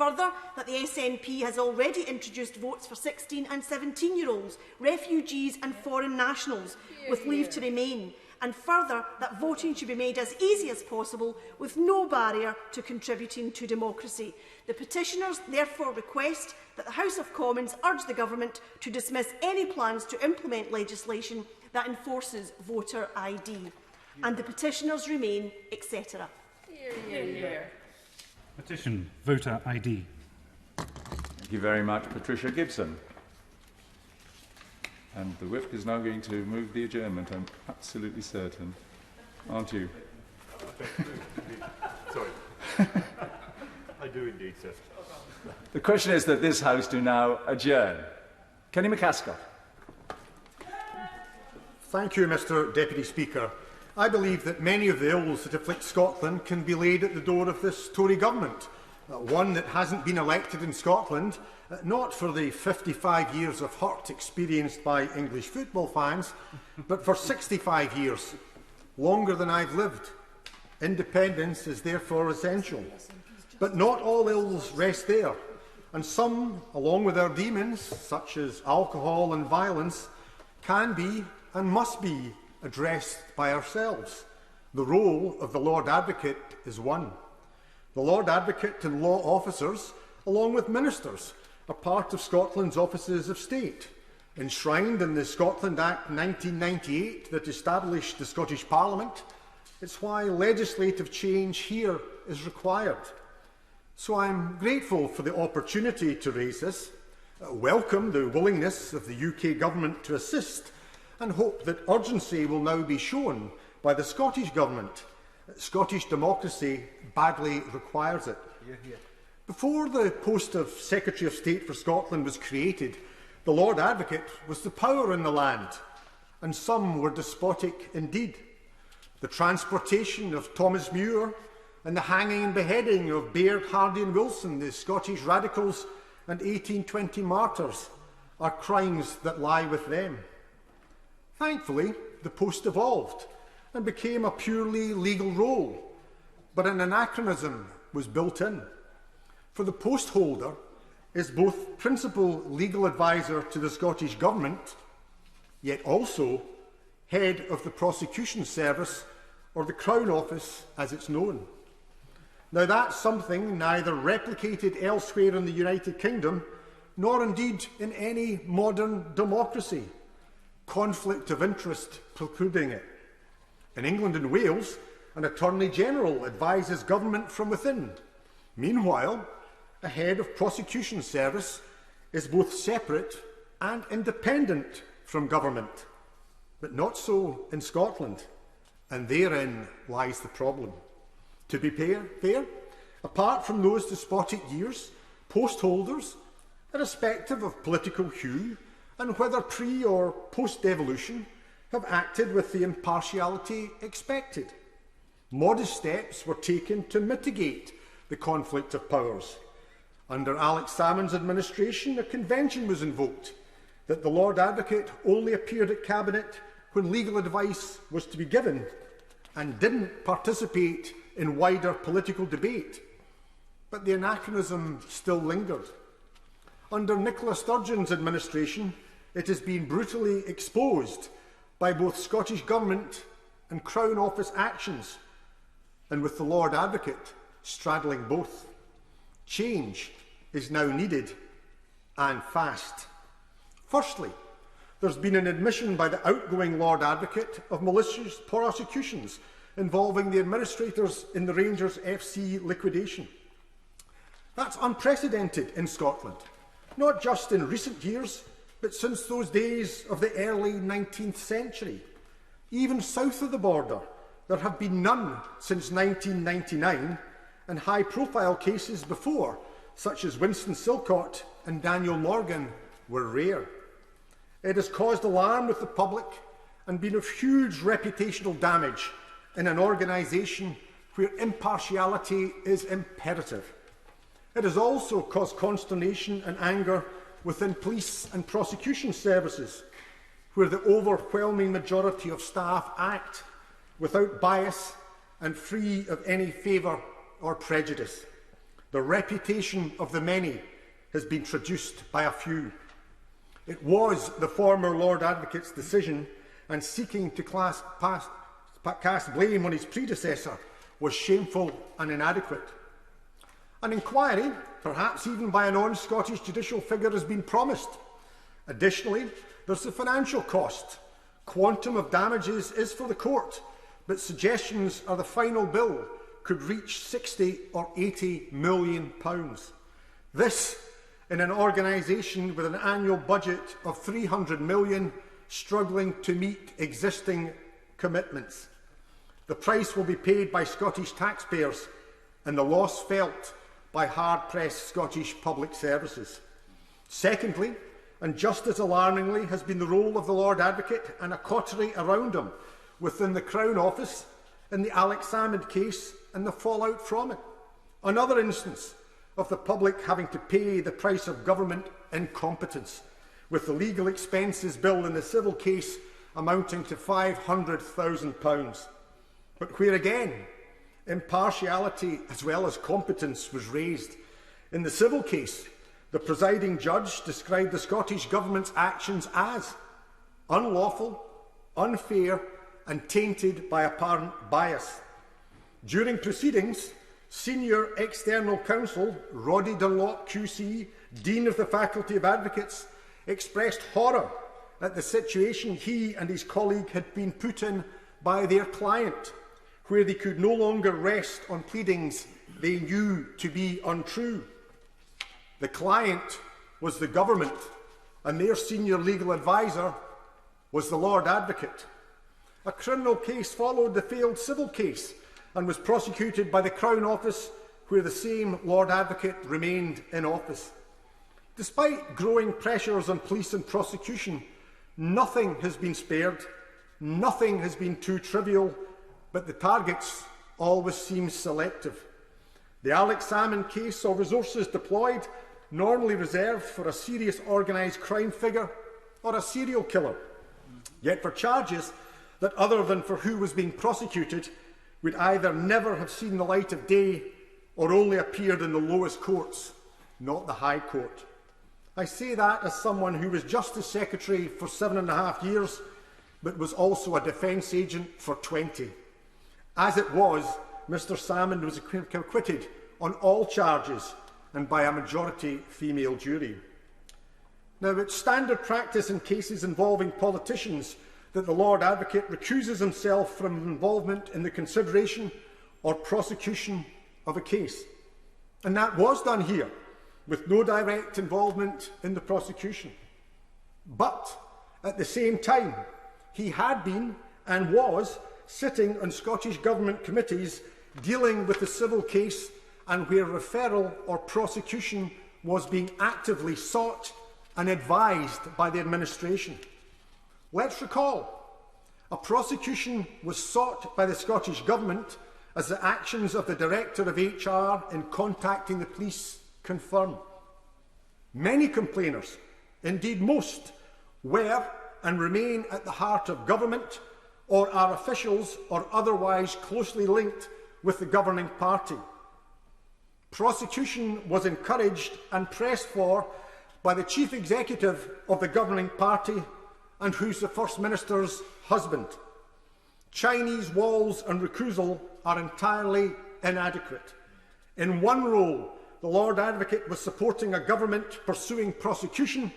further, that the SNP has already introduced votes for 16 and 17-year-olds, refugees and foreign nationals with leave to remain, and further, that voting should be made as easy as possible with no barrier to contributing to democracy. The petitioners therefore request that the House of Commons urge the Government to dismiss any plans to implement legislation that enforces voter ID. And the petitioners remain, etc. Petition voter ID. Thank you very much, Patricia Gibson. And the Whip is now going to move the adjournment, I'm absolutely certain. Aren't you? Sorry. I do indeed, sir. The question is that this House do now adjourn. Kenny McCaskill. Thank you, Mr Deputy Speaker. I believe that many of the ills that afflict Scotland can be laid at the door of this Tory government. One that hasn't been elected in Scotland, not for the 55 years of hurt experienced by English football fans, but for 65 years, longer than I've lived. Independence is therefore essential. But not all ills rest there, and some, along with our demons, such as alcohol and violence, can be and must be addressed by ourselves. The role of the Lord Advocate is one. The Lord Advocate and law officers, along with ministers, are part of Scotland's offices of state, enshrined in the Scotland Act 1998 that established the Scottish Parliament. It's why legislative change here is required. So I'm grateful for the opportunity to raise this, welcome the willingness of the UK Government to assist, and hope that urgency will now be shown by the Scottish Government. Scottish democracy badly requires it. Before the post of Secretary of State for Scotland was created, the Lord Advocate was the power in the land, and some were despotic indeed. The transportation of Thomas Muir and the hanging and beheading of Baird, Hardy and Wilson, the Scottish radicals and 1820 martyrs, are crimes that lie with them. Thankfully, the post evolved and became a purely legal role, but an anachronism was built in. For the post holder is both principal legal adviser to the Scottish Government, yet also head of the prosecution service, or the Crown Office as it's known. Now that's something neither replicated elsewhere in the United Kingdom, nor indeed in any modern democracy. Conflict of interest precluding it. In England and Wales, an Attorney-General advises government from within. Meanwhile, a head of prosecution service is both separate and independent from government. But not so in Scotland, and therein lies the problem. To be fair, apart from those despotic years, post holders, irrespective of political hue, and whether pre- or post-devolution, have acted with the impartiality expected. Modest steps were taken to mitigate the conflict of powers. Under Alex Salmond's administration, a convention was invoked that the Lord Advocate only appeared at Cabinet when legal advice was to be given and didn't participate in wider political debate. But the anachronism still lingered. Under Nicola Sturgeon's administration, it has been brutally exposed by both Scottish Government and Crown Office actions, and with the Lord Advocate straddling both. Change is now needed, and fast. Firstly, there's been an admission by the outgoing Lord Advocate of malicious prosecutions involving the administrators in the Rangers FC liquidation. That's unprecedented in Scotland, not just in recent years, but since those days of the early 19th century. Even south of the border, there have been none since 1999, and high-profile cases before, such as Winston Silcott and Daniel Morgan, were rare. It has caused alarm with the public and been of huge reputational damage in an organisation where impartiality is imperative. It has also caused consternation and anger within police and prosecution services, where the overwhelming majority of staff act without bias and free of any favour or prejudice. The reputation of the many has been traduced by a few. It was the former Lord Advocate's decision, and seeking to cast blame on his predecessor was shameful and inadequate. An inquiry, perhaps even by a non-Scottish judicial figure, has been promised. Additionally, there's the financial cost. Quantum of damages is for the court, but suggestions are the final bill could reach £60 or £80 million. This, in an organisation with an annual budget of £300 million, struggling to meet existing commitments. The price will be paid by Scottish taxpayers and the loss felt by hard-pressed Scottish public services. Secondly, and just as alarmingly, has been the role of the Lord Advocate and a coterie around him within the Crown Office in the Alex Salmond case and the fallout from it. Another instance of the public having to pay the price of government incompetence, with the legal expenses bill in the civil case amounting to £500,000. But where again, impartiality as well as competence was raised. In the civil case, the presiding judge described the Scottish Government's actions as unlawful, unfair and tainted by apparent bias. During proceedings, Senior External Counsel Roddy Dunlop QC, Dean of the Faculty of Advocates, expressed horror at the situation he and his colleague had been put in by their client, where they could no longer rest on pleadings they knew to be untrue. The client was the government, and their senior legal adviser was the Lord Advocate. A criminal case followed the failed civil case and was prosecuted by the Crown Office, where the same Lord Advocate remained in office. Despite growing pressures on police and prosecution, nothing has been spared, nothing has been too trivial, but the targets always seem selective. The Alex Salmond case saw resources deployed normally reserved for a serious organised crime figure or a serial killer, yet for charges that, other than for who was being prosecuted, would either never have seen the light of day or only appeared in the lowest courts, not the High Court. I say that as someone who was Justice Secretary for 7.5 years, but was also a defence agent for 20. As it was, Mr Salmond was acquitted on all charges and by a majority female jury. Now, it's standard practice in cases involving politicians that the Lord Advocate recuses himself from involvement in the consideration or prosecution of a case. And that was done here, with no direct involvement in the prosecution. But at the same time, he had been and was sitting on Scottish Government committees dealing with the civil case and where referral or prosecution was being actively sought and advised by the administration. Let's recall, a prosecution was sought by the Scottish Government as the actions of the Director of HR in contacting the police confirm. Many complainers, indeed most, were and remain at the heart of government or are officials or otherwise closely linked with the governing party. Prosecution was encouraged and pressed for by the Chief Executive of the governing party and who's the First Minister's husband. Chinese walls and recusal are entirely inadequate. In one role, the Lord Advocate was supporting a government pursuing prosecution.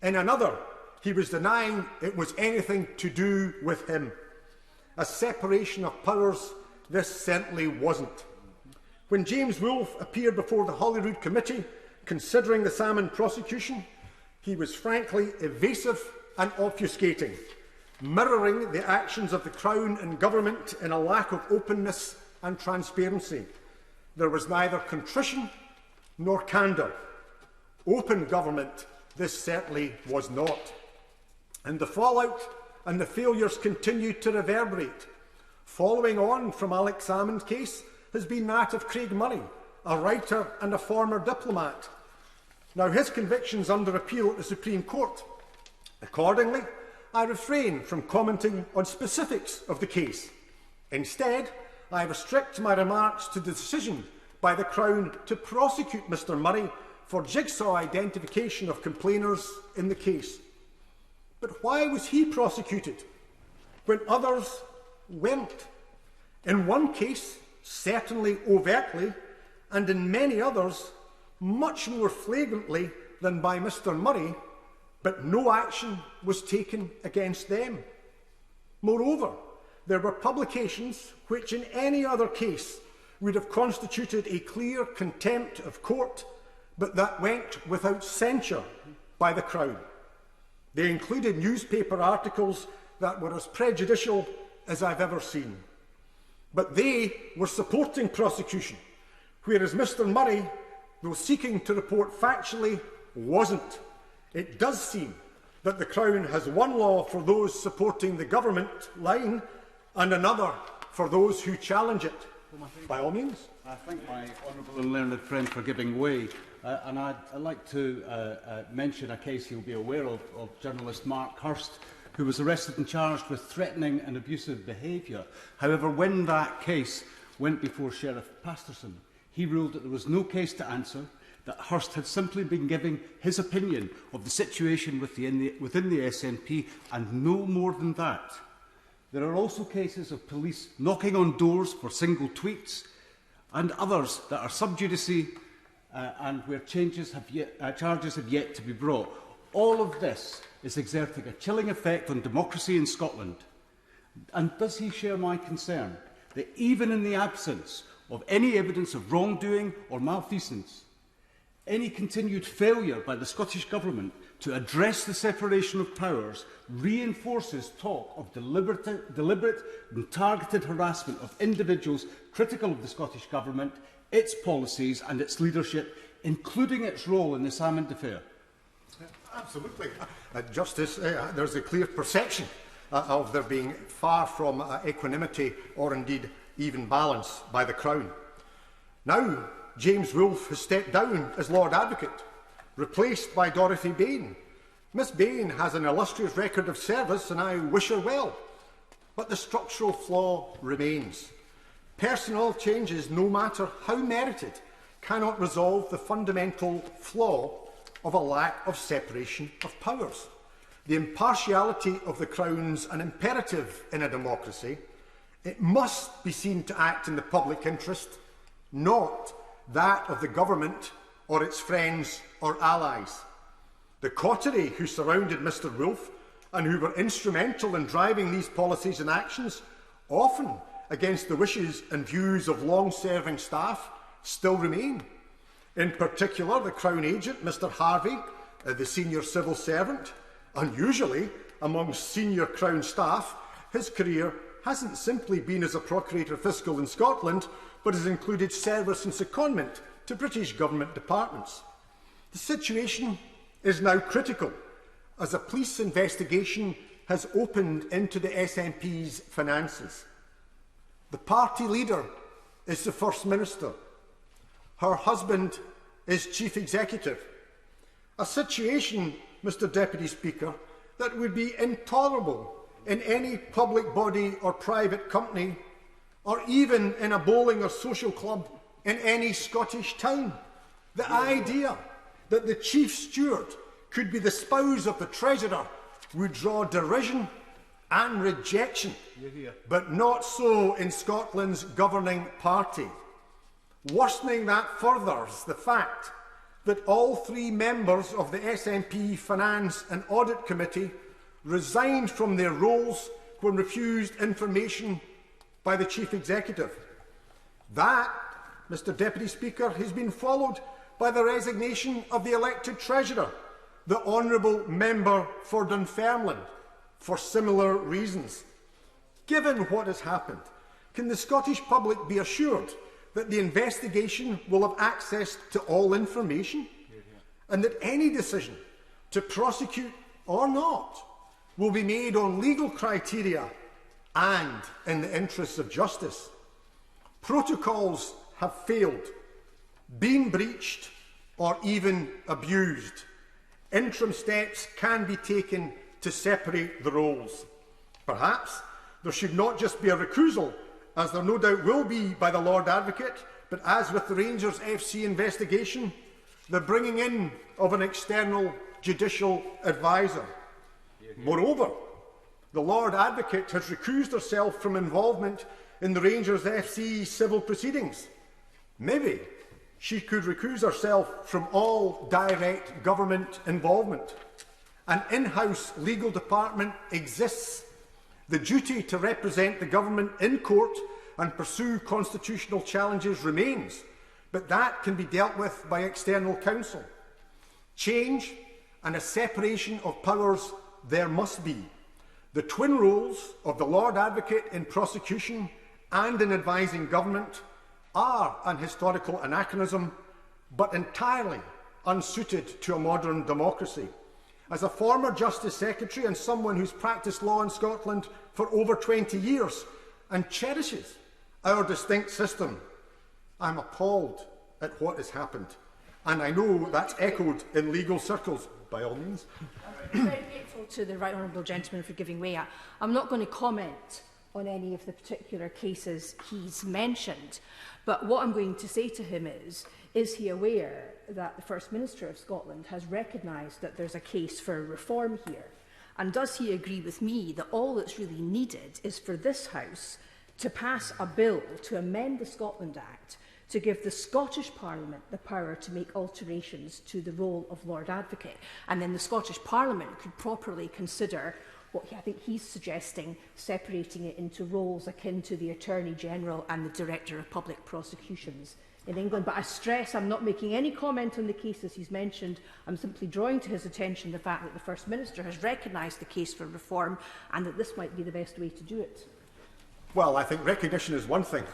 In another, he was denying it was anything to do with him. A separation of powers this certainly wasn't. When James Wolfe appeared before the Holyrood Committee considering the Salmond prosecution, he was frankly evasive and obfuscating, mirroring the actions of the Crown and Government in a lack of openness and transparency. There was neither contrition nor candour. Open government this certainly was not. And the fallout and the failures continued to reverberate. Following on from Alex Salmond's case has been that of Craig Murray, a writer and a former diplomat. Now, his conviction's under appeal at the Supreme Court. Accordingly, I refrain from commenting on specifics of the case. Instead, I restrict my remarks to the decision by by the Crown to prosecute Mr Murray for jigsaw identification of complainers in the case. But why was he prosecuted when others weren't? In one case, certainly overtly, and in many others, much more flagrantly than by Mr Murray, but no action was taken against them. Moreover, there were publications which in any other case would have constituted a clear contempt of court, but that went without censure by the Crown. They included newspaper articles that were as prejudicial as I've ever seen. But they were supporting prosecution, whereas Mr Murray, though seeking to report factually, wasn't. It does seem that the Crown has one law for those supporting the government line and another for those who challenge it. By all means. I thank my honourable and learned friend for giving way. And I'd like to mention a case you'll be aware of journalist Mark Hurst, who was arrested and charged with threatening and abusive behaviour. However, when that case went before Sheriff Pasterson, he ruled that there was no case to answer, that Hurst had simply been giving his opinion of the situation within the SNP, and no more than that. There are also cases of police knocking on doors for single tweets, and others that are sub judice and where charges have yet to be brought. All of this is exerting a chilling effect on democracy in Scotland. And does he share my concern that even in the absence of any evidence of wrongdoing or malfeasance, any continued failure by the Scottish Government to address the separation of powers reinforces talk of deliberate and targeted harassment of individuals critical of the Scottish Government, its policies and its leadership, including its role in the Salmond affair? Absolutely. Justice, there's a clear perception of there being far from equanimity or indeed even balance by the Crown. Now, James Wolfe has stepped down as Lord Advocate, replaced by Dorothy Bain. Miss Bain has an illustrious record of service and I wish her well. But the structural flaw remains. Personnel changes, no matter how merited, cannot resolve the fundamental flaw of a lack of separation of powers. The impartiality of the Crown's an imperative in a democracy. It must be seen to act in the public interest, not that of the government or its friends or allies. The coterie who surrounded Mr Wolfe and who were instrumental in driving these policies and actions, often against the wishes and views of long-serving staff, still remain. In particular, the Crown agent, Mr Harvey, the senior civil servant. Unusually, amongst senior Crown staff, his career hasn't simply been as a Procurator Fiscal in Scotland, but has included service and secondment to British government departments. The situation is now critical, as a police investigation has opened into the SNP's finances. The party leader is the First Minister. Her husband is Chief Executive. A situation, Mr Deputy Speaker, that would be intolerable in any public body or private company, or even in a bowling or social club in any Scottish town. The idea that the Chief Steward could be the spouse of the Treasurer would draw derision and rejection, but not so in Scotland's governing party. Worsening that furthers the fact that all three members of the SNP Finance and Audit Committee resigned from their roles when refused information by the Chief Executive. That, Mr Deputy Speaker, has been followed by the resignation of the elected Treasurer, the Honourable Member for Dunfermline, for similar reasons. Given what has happened, can the Scottish public be assured that the investigation will have access to all information, and that any decision to prosecute or not will be made on legal criteria and in the interests of justice? Protocols have failed, been breached, or even abused. Interim steps can be taken to separate the roles. Perhaps there should not just be a recusal, as there no doubt will be by the Lord Advocate, But as with the Rangers FC investigation, the bringing in of an external judicial adviser. Moreover, the Lord Advocate has recused herself from involvement in the Rangers FC civil proceedings. Maybe she could recuse herself from all direct government involvement. An in-house legal department exists. The duty to represent the government in court and pursue constitutional challenges remains, but that can be dealt with by external counsel. Change and a separation of powers there must be. The twin roles of the Lord Advocate in prosecution and in advising government are an historical anachronism, but entirely unsuited to a modern democracy. As a former Justice Secretary and someone who's practised law in Scotland for over 20 years and cherishes our distinct system, I'm appalled at what has happened. And I know that's echoed in legal circles, by all means. I'm very grateful to the Right Honourable Gentleman for giving way. I'm not going to comment on any of the particular cases he's mentioned, but what I'm going to say to him is he aware that the First Minister of Scotland has recognised that there's a case for reform here? And does he agree with me that all that's really needed is for this House to pass a bill to amend the Scotland Act to give the Scottish Parliament the power to make alterations to the role of Lord Advocate, and then the Scottish Parliament could properly consider what I think he's suggesting, separating it into roles akin to the Attorney General and the Director of Public Prosecutions in England. But I stress I'm not making any comment on the cases he's mentioned. I'm simply drawing to his attention the fact that the First Minister has recognised the case for reform and that this might be the best way to do it. Well, I think recognition is one thing.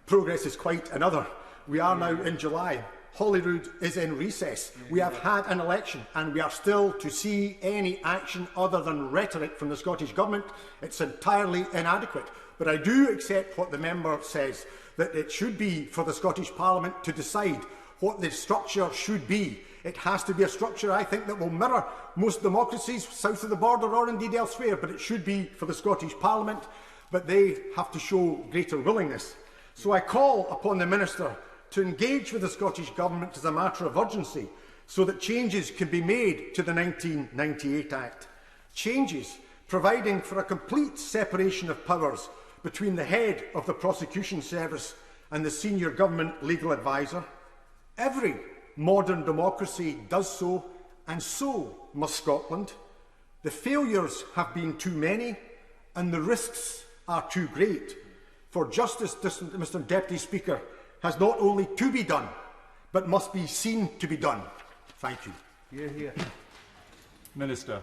Progress is quite another. We are now in July. Holyrood is in recess. We have had an election and we are still to see any action other than rhetoric from the Scottish Government. It's entirely inadequate. But I do accept what the member says, that it should be for the Scottish Parliament to decide what the structure should be. It has to be a structure, I think, that will mirror most democracies south of the border or indeed elsewhere, but it should be for the Scottish Parliament, but they have to show greater willingness. So I call upon the Minister to engage with the Scottish Government as a matter of urgency so that changes can be made to the 1998 Act. Changes providing for a complete separation of powers between the head of the Prosecution Service and the senior government legal adviser. Every modern democracy does so, and so must Scotland. The failures have been too many and the risks are too great. For justice, Mr. Deputy Speaker, has not only to be done, but must be seen to be done. Thank you. Hear, hear. Minister.